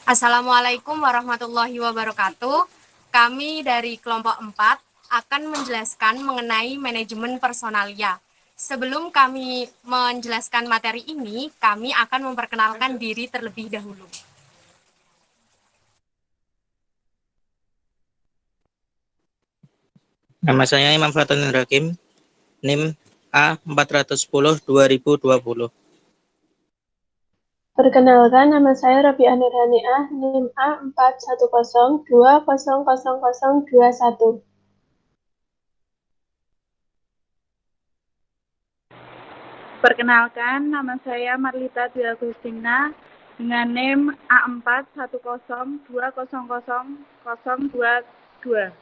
Assalamualaikum warahmatullahi wabarakatuh. Kami dari kelompok 4 akan menjelaskan mengenai manajemen personalia. Sebelum kami menjelaskan materi ini, kami akan memperkenalkan diri terlebih dahulu. Nama saya Imam Fathun Hakim, NIM A410-2020. Perkenalkan, nama saya Rabi'ah Nurhaniah, NIM A41020000021. Perkenalkan, nama saya Marlita Dwi Agustina dengan NIM A4102000022.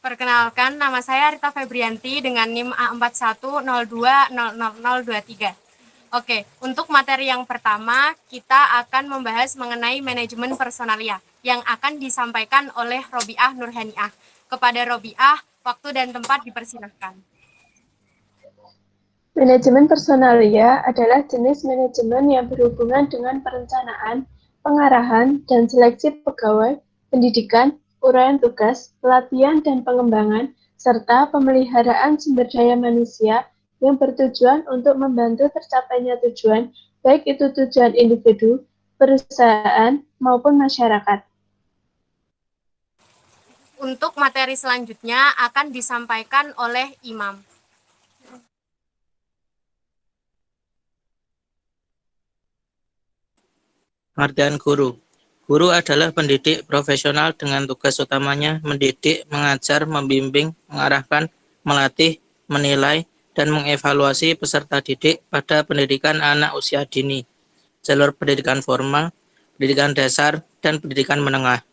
Perkenalkan, nama saya Rita Febrianti dengan NIM A4102000023. Oke, untuk materi yang pertama, kita akan membahas mengenai manajemen personalia yang akan disampaikan oleh Robiah Nurhaniah. Kepada Robiah, waktu dan tempat dipersilahkan. Manajemen personalia adalah jenis manajemen yang berhubungan dengan perencanaan, pengarahan, dan seleksi pegawai, pendidikan, uraian tugas, pelatihan dan pengembangan, serta pemeliharaan sumber daya manusia yang bertujuan untuk membantu tercapainya tujuan, baik itu tujuan individu, perusahaan, maupun masyarakat. Untuk materi selanjutnya akan disampaikan oleh Imam. Artian guru. Guru adalah pendidik profesional dengan tugas utamanya mendidik, mengajar, membimbing, mengarahkan, melatih, menilai, dan mengevaluasi peserta didik pada pendidikan anak usia dini, jalur pendidikan formal, pendidikan dasar, dan pendidikan menengah.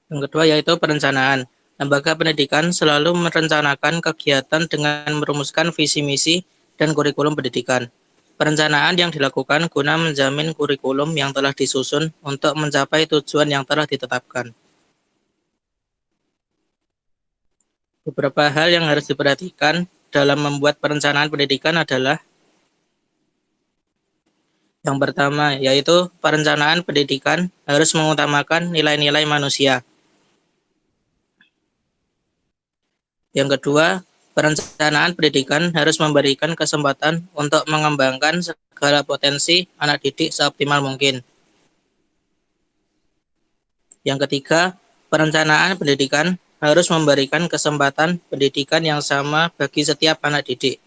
Yang kedua yaitu perencanaan. Lembaga pendidikan selalu merencanakan kegiatan dengan merumuskan visi misi dan kurikulum pendidikan. Perencanaan yang dilakukan guna menjamin kurikulum yang telah disusun untuk mencapai tujuan yang telah ditetapkan. Beberapa hal yang harus diperhatikan dalam membuat perencanaan pendidikan adalah yang pertama, yaitu perencanaan pendidikan harus mengutamakan nilai-nilai manusia. Yang kedua, perencanaan pendidikan harus memberikan kesempatan untuk mengembangkan segala potensi anak didik seoptimal mungkin. Yang ketiga, perencanaan pendidikan harus memberikan kesempatan pendidikan yang sama bagi setiap anak didik.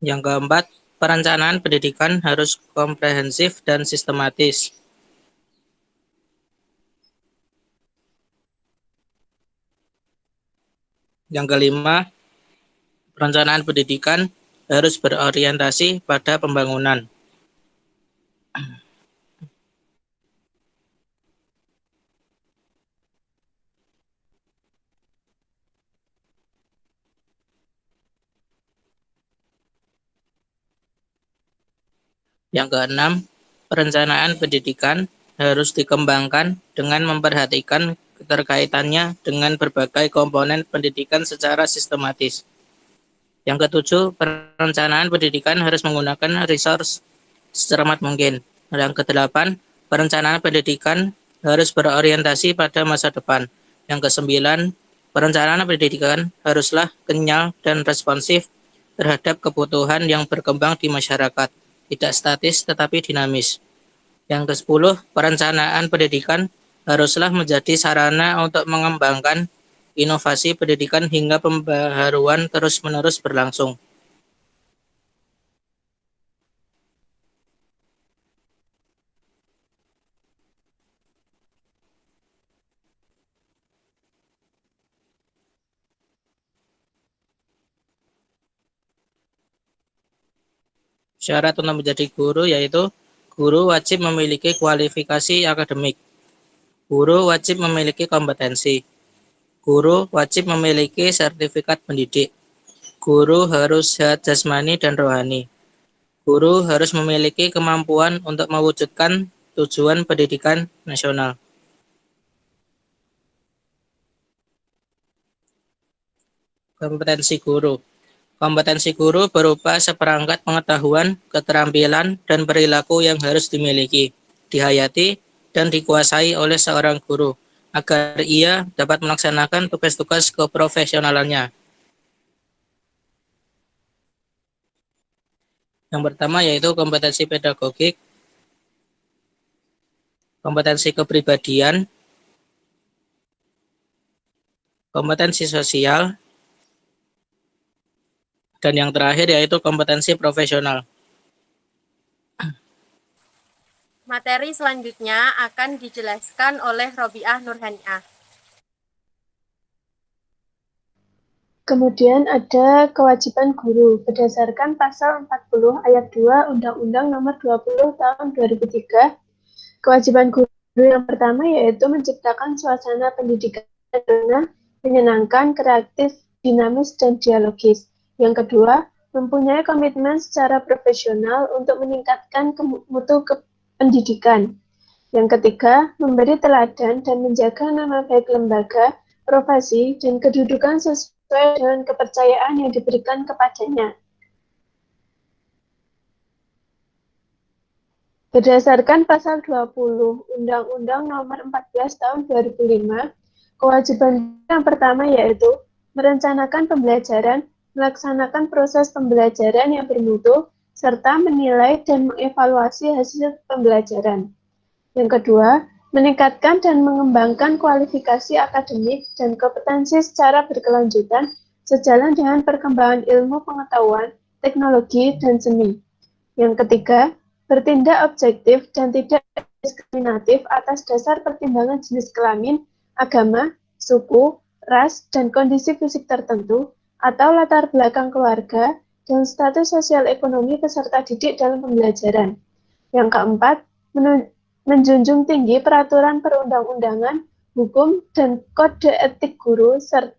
Yang keempat, perencanaan pendidikan harus komprehensif dan sistematis. Yang kelima, perencanaan pendidikan harus berorientasi pada pembangunan. Yang keenam, perencanaan pendidikan harus dikembangkan dengan memperhatikan keterkaitannya dengan berbagai komponen pendidikan secara sistematis. Yang ketujuh, perencanaan pendidikan harus menggunakan resource secermat mungkin. Yang kedelapan, perencanaan pendidikan harus berorientasi pada masa depan. Yang kesembilan, perencanaan pendidikan haruslah kenyal dan responsif terhadap kebutuhan yang berkembang di masyarakat, tidak statis tetapi dinamis. Yang ke-10, perencanaan pendidikan haruslah menjadi sarana untuk mengembangkan inovasi pendidikan hingga pembaharuan terus-menerus berlangsung. Syarat untuk menjadi guru yaitu guru wajib memiliki kualifikasi akademik. Guru wajib memiliki kompetensi. Guru wajib memiliki sertifikat pendidik. Guru harus sehat jasmani dan rohani. Guru harus memiliki kemampuan untuk mewujudkan tujuan pendidikan nasional. Kompetensi guru. Kompetensi guru berupa seperangkat pengetahuan, keterampilan, dan perilaku yang harus dimiliki, dihayati, dan dikuasai oleh seorang guru, agar ia dapat melaksanakan tugas-tugas keprofesionalannya. Yang pertama yaitu kompetensi pedagogik, kompetensi kepribadian, kompetensi sosial, dan yang terakhir yaitu kompetensi profesional. Materi selanjutnya akan dijelaskan oleh Robiah Nurhaniah. Kemudian ada kewajiban guru berdasarkan pasal 40 ayat 2 Undang-Undang Nomor 20 Tahun 2003. Kewajiban guru yang pertama yaitu menciptakan suasana pendidikan yang menyenangkan, kreatif, dinamis, dan dialogis. Yang kedua, mempunyai komitmen secara profesional untuk meningkatkan mutu pendidikan. Yang ketiga, memberi teladan dan menjaga nama baik lembaga, profesi, dan kedudukan sesuai dengan kepercayaan yang diberikan kepadanya. Berdasarkan pasal 20 Undang-Undang Nomor 14 Tahun 2005, kewajiban yang pertama yaitu merencanakan pembelajaran, melaksanakan proses pembelajaran yang bermutu, serta menilai dan mengevaluasi hasil pembelajaran. Yang kedua, meningkatkan dan mengembangkan kualifikasi akademik dan kompetensi secara berkelanjutan sejalan dengan perkembangan ilmu pengetahuan, teknologi, dan seni. Yang ketiga, bertindak objektif dan tidak diskriminatif atas dasar pertimbangan jenis kelamin, agama, suku, ras, dan kondisi fisik tertentu, atau latar belakang keluarga, dan status sosial ekonomi peserta didik dalam pembelajaran. Yang keempat, menjunjung tinggi peraturan perundang-undangan, hukum, dan kode etik guru, serta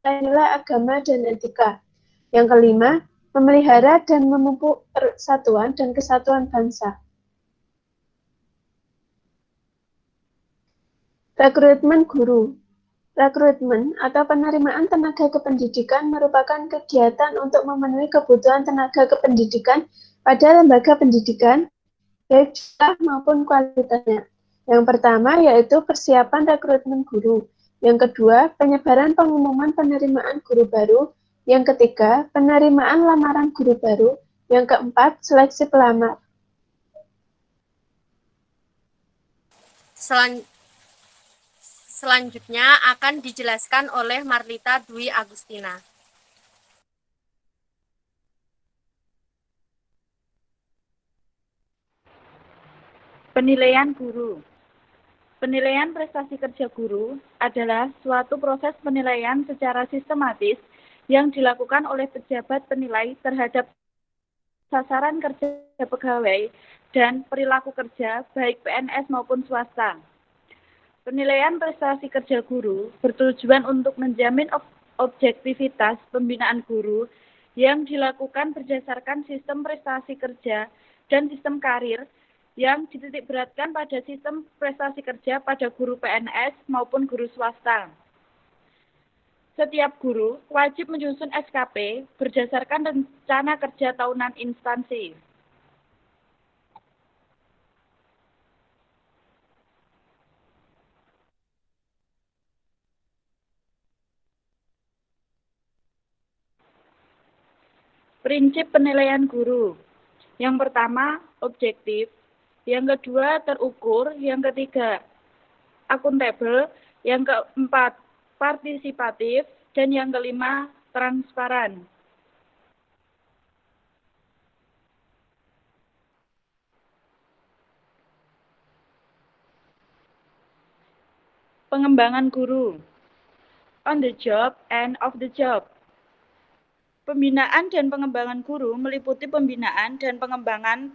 nilai agama dan etika. Yang kelima, memelihara dan memupuk persatuan dan kesatuan bangsa. Rekrutmen guru. Rekrutmen atau penerimaan tenaga kependidikan merupakan kegiatan untuk memenuhi kebutuhan tenaga kependidikan pada lembaga pendidikan, baik jumlah maupun kualitasnya. Yang pertama yaitu persiapan rekrutmen guru. Yang kedua, penyebaran pengumuman penerimaan guru baru. Yang ketiga, penerimaan lamaran guru baru. Yang keempat, seleksi pelamar. Selanjutnya akan dijelaskan oleh Marlita Dwi Agustina. Penilaian guru. Penilaian prestasi kerja guru adalah suatu proses penilaian secara sistematis yang dilakukan oleh pejabat penilai terhadap sasaran kerja pegawai dan perilaku kerja baik PNS maupun swasta. Penilaian prestasi kerja guru bertujuan untuk menjamin objektivitas pembinaan guru yang dilakukan berdasarkan sistem prestasi kerja dan sistem karir yang dititikberatkan pada sistem prestasi kerja pada guru PNS maupun guru swasta. Setiap guru wajib menyusun SKP berdasarkan rencana kerja tahunan instansi. Prinsip penilaian guru. Yang pertama, objektif. Yang kedua, terukur. Yang ketiga, akuntabel. Yang keempat, partisipatif. Dan yang kelima, transparan. Pengembangan guru. On the job and off the job. Pembinaan dan pengembangan guru meliputi pembinaan dan pengembangan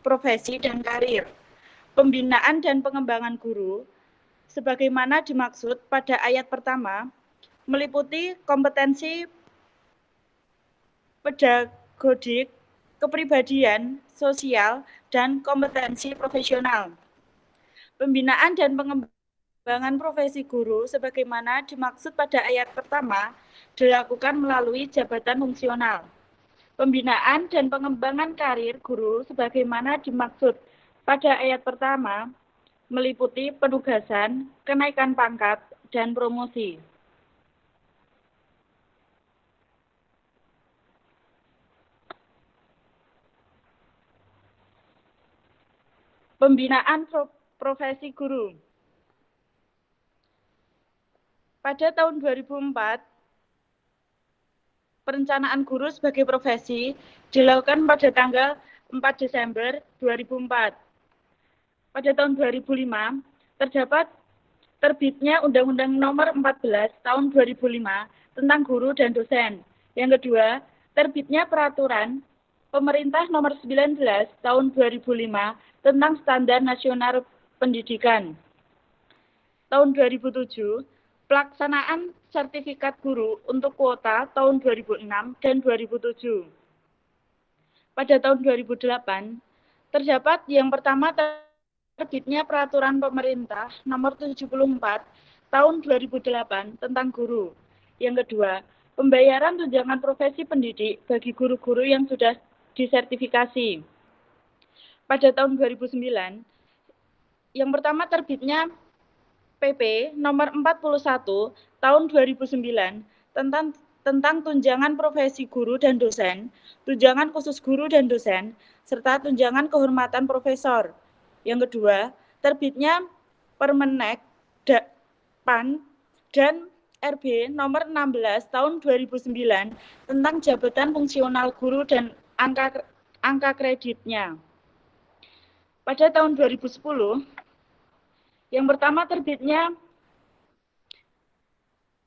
profesi dan karir. Pembinaan dan pengembangan guru, sebagaimana dimaksud pada ayat pertama, meliputi kompetensi pedagodik, kepribadian, sosial, dan kompetensi profesional. Pembinaan dan pengembangan profesi guru sebagaimana dimaksud pada ayat pertama dilakukan melalui jabatan fungsional. Pembinaan dan pengembangan karir guru sebagaimana dimaksud pada ayat pertama meliputi penugasan, kenaikan pangkat, dan promosi. Pembinaan profesi guru. Pada tahun 2004, perencanaan guru sebagai profesi dilakukan pada tanggal 4 Desember 2004. Pada tahun 2005, terdapat terbitnya Undang-Undang Nomor 14 Tahun 2005 tentang guru dan dosen. Yang kedua, terbitnya Peraturan Pemerintah Nomor 19 Tahun 2005 tentang Standar Nasional Pendidikan. Tahun 2007, pelaksanaan sertifikat guru untuk kuota tahun 2006 dan 2007. Pada tahun 2008, terdapat yang pertama terbitnya Peraturan Pemerintah Nomor 74 Tahun 2008 tentang guru. Yang kedua, pembayaran tunjangan profesi pendidik bagi guru-guru yang sudah disertifikasi. Pada tahun 2009, yang pertama terbitnya PP Nomor 41 Tahun 2009 tentang tunjangan profesi guru dan dosen, tunjangan khusus guru dan dosen, serta tunjangan kehormatan profesor. Yang kedua, terbitnya Permenek PAN dan RB Nomor 16 Tahun 2009 tentang jabatan fungsional guru dan angka kreditnya. Pada tahun 2010, yang pertama terbitnya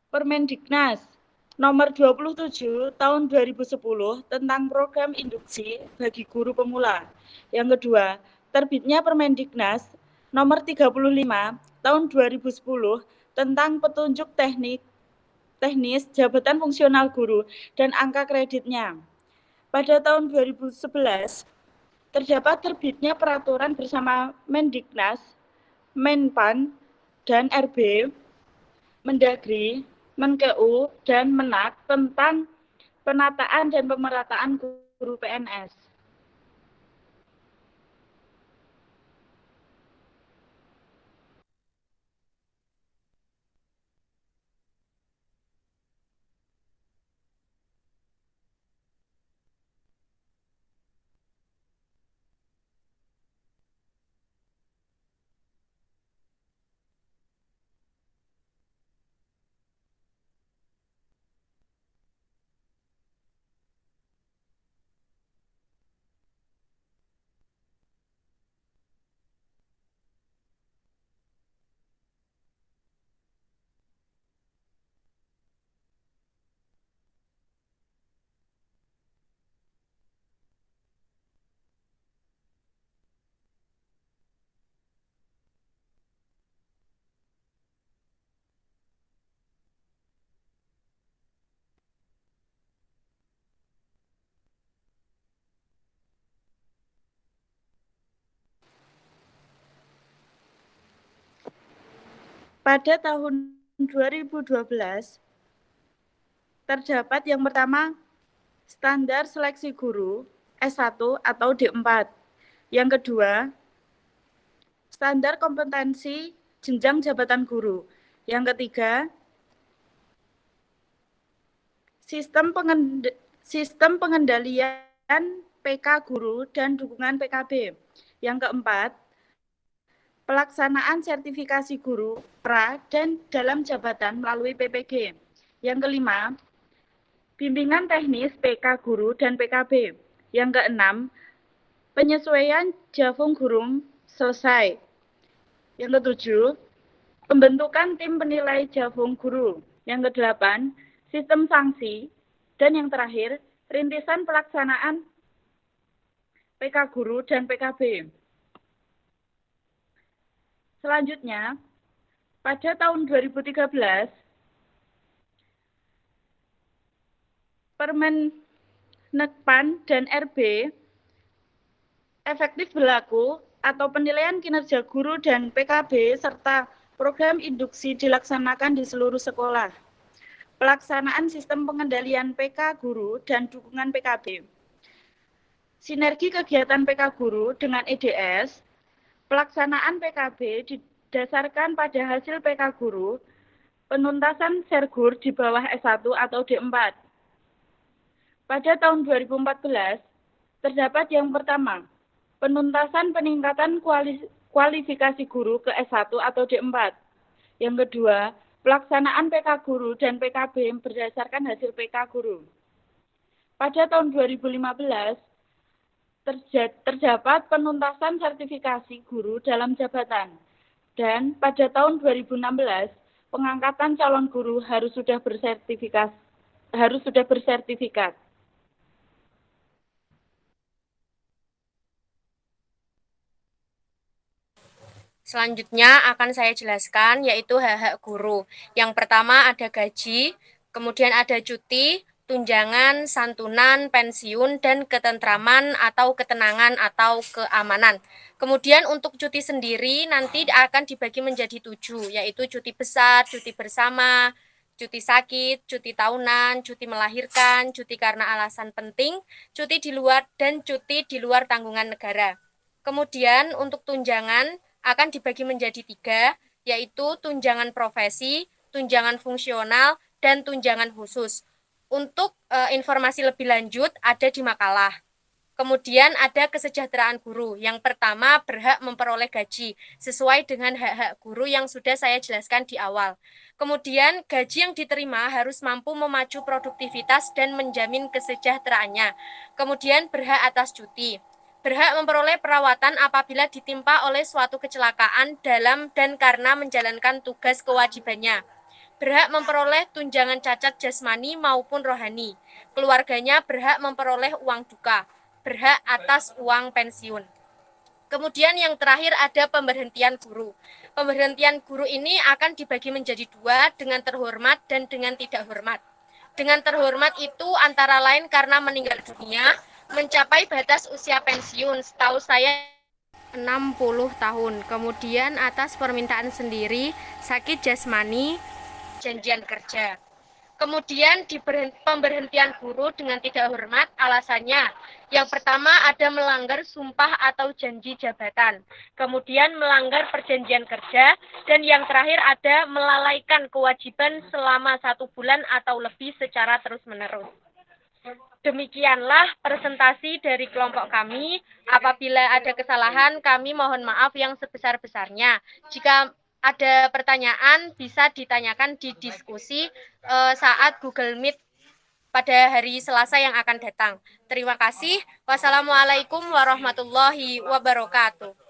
Permendiknas Nomor 27 Tahun 2010 tentang program induksi bagi guru pemula. Yang kedua, terbitnya Permendiknas Nomor 35 Tahun 2010 tentang petunjuk teknis jabatan fungsional guru dan angka kreditnya. Pada tahun 2011, terdapat terbitnya peraturan bersama Mendiknas, Menpan, dan RB, Mendagri, Menkeu, dan Menak tentang penataan dan pemerataan guru PNS. Pada tahun 2012, terdapat yang pertama standar seleksi guru S1 atau D4. Yang kedua, standar kompetensi jenjang jabatan guru. Yang ketiga, sistem pengendalian PK guru dan dukungan PKB. Yang keempat, pelaksanaan sertifikasi guru, pra, dan dalam jabatan melalui PPG. Yang kelima, bimbingan teknis PK guru dan PKB. Yang keenam, penyesuaian Javung Guru selesai. Yang ketujuh, pembentukan tim penilai Javung Guru. Yang kedelapan, sistem sanksi. Dan yang terakhir, rintisan pelaksanaan PK guru dan PKB. Selanjutnya, pada tahun 2013, Permenekpan dan RB efektif berlaku atau penilaian kinerja guru dan PKB serta program induksi dilaksanakan di seluruh sekolah. Pelaksanaan sistem pengendalian PK guru dan dukungan PKB. Sinergi kegiatan PK guru dengan EDS, pelaksanaan PKB didasarkan pada hasil PK guru, penuntasan sergur di bawah S1 atau D4. Pada tahun 2014, terdapat yang pertama, penuntasan peningkatan kualifikasi guru ke S1 atau D4. Yang kedua, pelaksanaan PK guru dan PKB berdasarkan hasil PK guru. Pada tahun 2015, terdapat penuntasan sertifikasi guru dalam jabatan. Dan pada tahun 2016, pengangkatan calon guru harus sudah bersertifikat. Selanjutnya akan saya jelaskan yaitu hak-hak guru. Yang pertama ada gaji, kemudian ada cuti, tunjangan, santunan, pensiun, dan ketentraman atau ketenangan atau keamanan. Kemudian untuk cuti sendiri nanti akan dibagi menjadi 7, yaitu cuti besar, cuti bersama, cuti sakit, cuti tahunan, cuti melahirkan, cuti karena alasan penting, cuti di luar, dan cuti di luar tanggungan negara. Kemudian untuk tunjangan akan dibagi menjadi 3, yaitu tunjangan profesi, tunjangan fungsional, dan tunjangan khusus. Untuk informasi lebih lanjut ada di makalah. Kemudian ada kesejahteraan guru. Yang pertama berhak memperoleh gaji sesuai dengan hak-hak guru yang sudah saya jelaskan di awal. Kemudian gaji yang diterima harus mampu memacu produktivitas dan menjamin kesejahteraannya. Kemudian berhak atas cuti. Berhak memperoleh perawatan apabila ditimpa oleh suatu kecelakaan dalam dan karena menjalankan tugas kewajibannya. Berhak memperoleh tunjangan cacat jasmani maupun rohani. Keluarganya berhak memperoleh uang duka. Berhak atas uang pensiun. Kemudian yang terakhir ada pemberhentian guru. Pemberhentian guru ini akan dibagi menjadi 2, dengan terhormat dan dengan tidak hormat. Dengan terhormat itu antara lain karena meninggal dunia, mencapai batas usia pensiun, setahu saya 60 tahun. Kemudian atas permintaan sendiri, sakit jasmani, janjian kerja. Kemudian di pemberhentian guru dengan tidak hormat, alasannya yang pertama ada melanggar sumpah atau janji jabatan, kemudian melanggar perjanjian kerja, dan yang terakhir ada melalaikan kewajiban selama 1 bulan atau lebih secara terus-menerus. Demikianlah presentasi dari kelompok kami. Apabila ada kesalahan, kami mohon maaf yang sebesar-besarnya. Jika ada pertanyaan, bisa ditanyakan di diskusi saat Google Meet pada hari Selasa yang akan datang. Terima kasih. Wassalamualaikum warahmatullahi wabarakatuh.